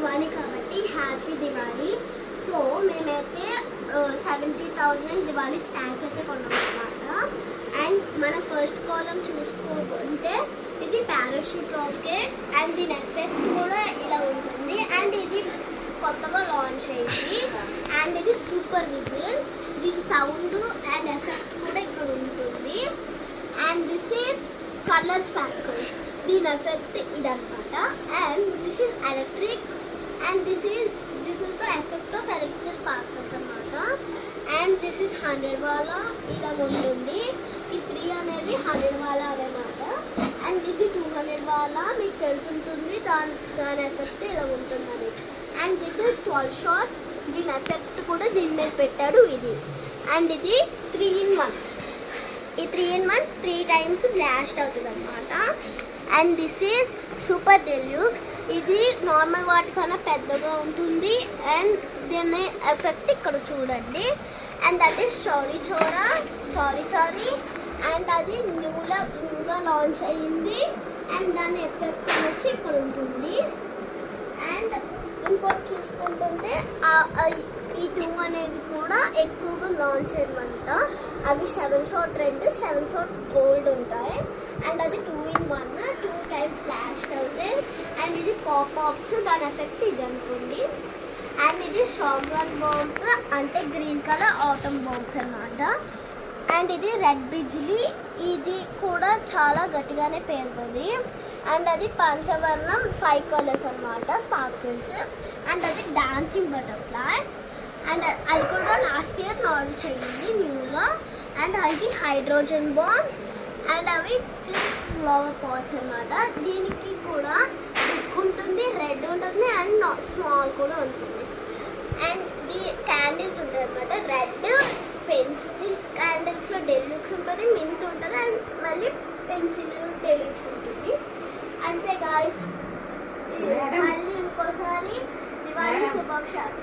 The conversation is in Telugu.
దివాళీ కాబట్టి హ్యాపీ దివాళీ. సో మేమైతే 70,000 దివాళీ స్టాక్ అయితే కొన్నాం అనమాట. అండ్ మన ఫస్ట్ కాలం చూసుకుంటే ఇది పారాషూట్ రాకెట్ అండ్ దీని ఎఫెక్ట్ కూడా ఇలా ఉంటుంది. అండ్ ఇది కొత్తగా లాంచ్ అయింది. అండ్ ఇది సూపర్ విజిల్, దీని సౌండ్ అండ్ ఎఫెక్ట్ కూడా ఇక్కడ ఉంటుంది. And this is colour sparkles, దీని ఎఫెక్ట్ ఇదనమాట. And this is electric and this is the effect of electric sparkles అనమాట. అండ్ దిస్ ఈస్ 100 వాలా ఇలా ఉంటుంది. ఈ 3 అనేవి 100 వాలా అనమాట. అండ్ ఇది 200 వాలా, మీకు తెలిసి ఉంటుంది దాని ఎఫెక్ట్ ఇలా ఉంటుందని. అండ్ దిస్ ఈస్ 12 షాట్స్, దీని ఎఫెక్ట్ కూడా దీని మీద పెట్టాడు ఇది. అండ్ ఇది 3 in 1, ఈ 3 in 1 3 times బ్లాస్ట్ అవుతుంది అనమాట. అండ్ దిస్ ఈజ్ సూపర్ డెల్యూక్స్, ఇది నార్మల్ వాటికన్నా పెద్దగా ఉంటుంది. అండ్ దీని ఎఫెక్ట్ ఇక్కడ చూడండి. And that is Chauri Chauri and అది న్యూగా లాంచ్ అయ్యింది. అండ్ దాని ఎఫెక్ట్ వచ్చి ఇక్కడ ఉంటుంది. అండ్ ఇంకోటి చూసుకుంటుంటే ఈ 2 అనేవి కూడా ఎక్కువగా లాంచ్ అయ్యమంట. అవి 7 షాట్ రెడ్ 7 షాట్ గోల్డ్ ఉంటాయి. అండ్ అది 2 in 1 2 times బ్లాస్ట్ అవుతాయి. అండ్ ఇది పాప్స్, దాని ఎఫెక్ట్ ఇది అనుకోండి. అండ్ ఇది షాట్ గన్ బాంబ్స్, అంటే గ్రీన్ కలర్ ఆటమ్ బాంబ్స్ అన్నమాట. అండ్ ఇది రెడ్ బిజ్లీ, ఇది కూడా చాలా గట్టిగానే పేరుతుంది. అండ్ అది పంచవర్ణం 5 కలర్స్ అనమాట స్పార్కిల్స్. అండ్ అది డాన్సింగ్ బటర్ఫ్లై, అండ్ అది కూడా లాస్ట్ ఇయర్ లాంచ్ అయ్యింది న్యూగా. అండ్ అది హైడ్రోజన్ బాంబ్. అండ్ అవి 3 ఫ్లవర్ పాట్స్ అనమాట. దీనికి కూడా థిక్ ఉంటుంది, రెడ్ ఉంటుంది అండ్ స్మాల్ కూడా ఉంటుంది. అండ్ ఈ క్యాండిల్స్ ఉంటాయి అనమాట. రెడ్ పెన్సిల్ క్యాండిల్స్లో డెల్యూక్స్ ఉంటుంది, మింట్ ఉంటుంది అండ్ మళ్ళీ పెన్సిల్ డెల్యూక్స్ ఉంటుంది. అంతే గాయ్స్, మళ్ళీ ఇంకోసారి దివాళీ శుభాకాంక్షలు.